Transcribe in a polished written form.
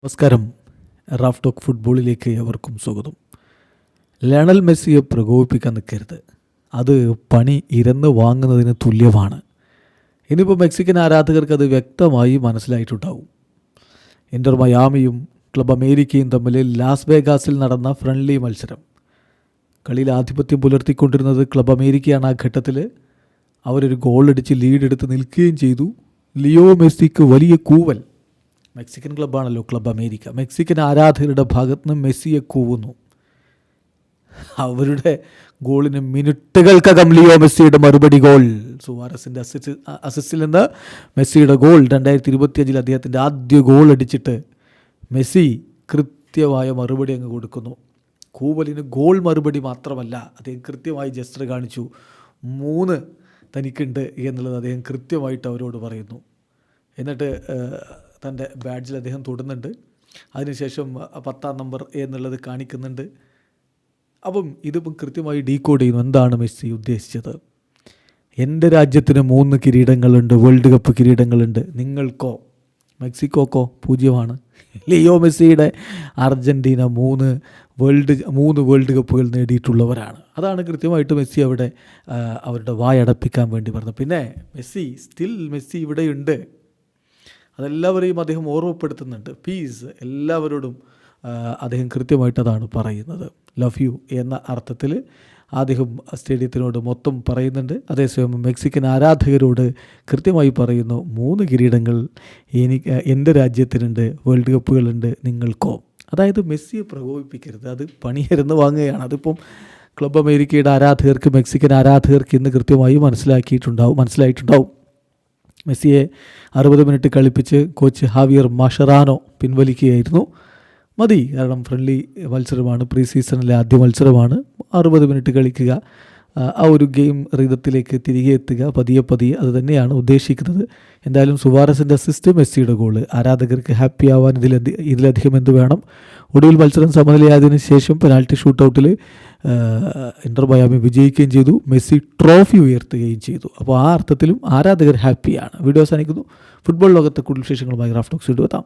നമസ്കാരം. Raf talk ഫുട്ബോളിലേക്ക് എവർക്കും സ്വാഗതം. ലയണൽ മെസ്സിയെ പ്രകോപിപ്പിക്കാൻ നിൽക്കരുത്. അത് പണി ഇരന്ന് വാങ്ങുന്നതിന് തുല്യമാണ്. ഇനിയിപ്പോൾ മെക്സിക്കൻ ആരാധകർക്ക് അത് വ്യക്തമായി മനസ്സിലായിട്ടുണ്ടാവും. ഇന്റർ മയാമിയും ക്ലബ് അമേരിക്കയും തമ്മിൽ ലാസ് വേഗാസിൽ നടന്ന ഫ്രണ്ട്ലി മത്സരം. കളിയിൽ ആധിപത്യം പുലർത്തിക്കൊണ്ടിരുന്നത് ക്ലബ് അമേരിക്കയാണ്. ആ ഘട്ടത്തിൽ അവരൊരു ഗോളടിച്ച് ലീഡെടുത്ത് നിൽക്കുകയും ചെയ്തു. ലിയോ മെസ്സിക്ക് വലിയ കൂവൽ. മെക്സിക്കൻ ക്ലബ്ബാണല്ലോ ക്ലബ് അമേരിക്ക. മെക്സിക്കൻ ആരാധകരുടെ ഭാഗത്ത് നിന്ന് മെസ്സിയെ കൂവുന്നു. അവരുടെ ഗോളിന് മിനിറ്റുകൾക്കകം ലിയോ മെസ്സിയുടെ മറുപടി ഗോൾ. സുവാരസിൻ്റെ അസിസ്റ്റിൽ നിന്ന് മെസ്സിയുടെ ഗോൾ. 2025 അദ്ദേഹത്തിൻ്റെ ആദ്യ ഗോൾ അടിച്ചിട്ട് മെസ്സി കൃത്യമായ മറുപടി അങ്ങ് കൊടുക്കുന്നു. കൂവലിന് ഗോൾ മറുപടി മാത്രമല്ല, അദ്ദേഹം കൃത്യമായി ജസ്റ്റർ കാണിച്ചു. 3 തനിക്കുണ്ട് എന്നുള്ളത് അദ്ദേഹം കൃത്യമായിട്ട് അവരോട് പറയുന്നു. എന്നിട്ട് തൻ്റെ ബാഡ്ജിൽ അദ്ദേഹം തൊടുന്നുണ്ട്. അതിനുശേഷം 10-ാം നമ്പർ എന്നുള്ളത് കാണിക്കുന്നുണ്ട്. അപ്പം ഇതിപ്പം കൃത്യമായി ഡീകോഡ് ചെയ്യുന്നു. എന്താണ് മെസ്സി ഉദ്ദേശിച്ചത്? എൻ്റെ രാജ്യത്തിന് 3 കിരീടങ്ങളുണ്ട്, വേൾഡ് കപ്പ് കിരീടങ്ങളുണ്ട്. നിങ്ങൾക്കോ, മെക്സിക്കോക്കോ 0. ലിയോ മെസ്സിയുടെ അർജൻറ്റീന 3 വേൾഡ് കപ്പുകൾ നേടിയിട്ടുള്ളവരാണ്. അതാണ് കൃത്യമായിട്ട് മെസ്സി അവിടെ അവരുടെ വായടപ്പിക്കാൻ വേണ്ടി പറഞ്ഞത്. പിന്നെ മെസ്സി ഇവിടെയുണ്ട്. അതെല്ലാവരെയും അദ്ദേഹം ഓർമ്മപ്പെടുത്തുന്നുണ്ട്. പീസ് എല്ലാവരോടും അദ്ദേഹം കൃത്യമായിട്ട് അതാണ് പറയുന്നത്. ലവ് യു എന്ന അർത്ഥത്തിൽ അദ്ദേഹം സ്റ്റേഡിയത്തിനോട് മൊത്തം പറയുന്നുണ്ട്. അതേസമയം മെക്സിക്കൻ ആരാധകരോട് കൃത്യമായി പറയുന്നു, 3 കിരീടങ്ങൾ എൻ്റെ രാജ്യത്തിനുണ്ട്, വേൾഡ് കപ്പുകളുണ്ട്, നിങ്ങൾക്കോ. അതായത് മെസ്സിയെ പ്രകോപിപ്പിക്കരുത്, അത് പണിയരുന്ന് വാങ്ങുകയാണ്. അതിപ്പം ക്ലബ് അമേരിക്കയുടെ ആരാധകർക്ക്, മെക്സിക്കൻ ആരാധകർക്ക് ഇന്ന് കൃത്യമായി മനസ്സിലായിട്ടുണ്ടാവും. മെസ്സിയെ 60 മിനിറ്റ് കളിപ്പിച്ച് കോച്ച് ഹാവിയർ മാഷറാനോ പിൻവലിക്കുകയായിരുന്നു. മതി, കാരണം ഫ്രണ്ട്ലി മത്സരമാണ്, പ്രീ സീസണിലെ ആദ്യ മത്സരമാണ്. 60 മിനിറ്റ് കളിക്കുക, ആ ഒരു ഗെയിം റീതത്തിലേക്ക് തിരികെ എത്തുക, പതിയെ അത് തന്നെയാണ് ഉദ്ദേശിക്കുന്നത്. എന്തായാലും സുവാരസിൻ്റെ അസിസ്റ്റ്, മെസ്സിയുടെ ഗോള്, ആരാധകർക്ക് ഹാപ്പി ആവാൻ ഇതിലധികം എന്ത് വേണം? ഒടുവിൽ മത്സരം സമനിലയായതിനു ശേഷം പെനാൽറ്റി ഷൂട്ടൗട്ടിൽ ഇന്റർ മയാമി വിജയിക്കുകയും ചെയ്തു. മെസ്സി ട്രോഫി ഉയർത്തുകയും ചെയ്തു. അപ്പോൾ ആ അർത്ഥത്തിലും ആരാധകർ ഹാപ്പിയാണ്. വീഡിയോ അവസാനിക്കുന്നു. ഫുട്ബോൾ ലോകത്തെ കൂടുതൽ വിശേഷങ്ങളുമായി റാഫ് ടോക്സ് എത്താം.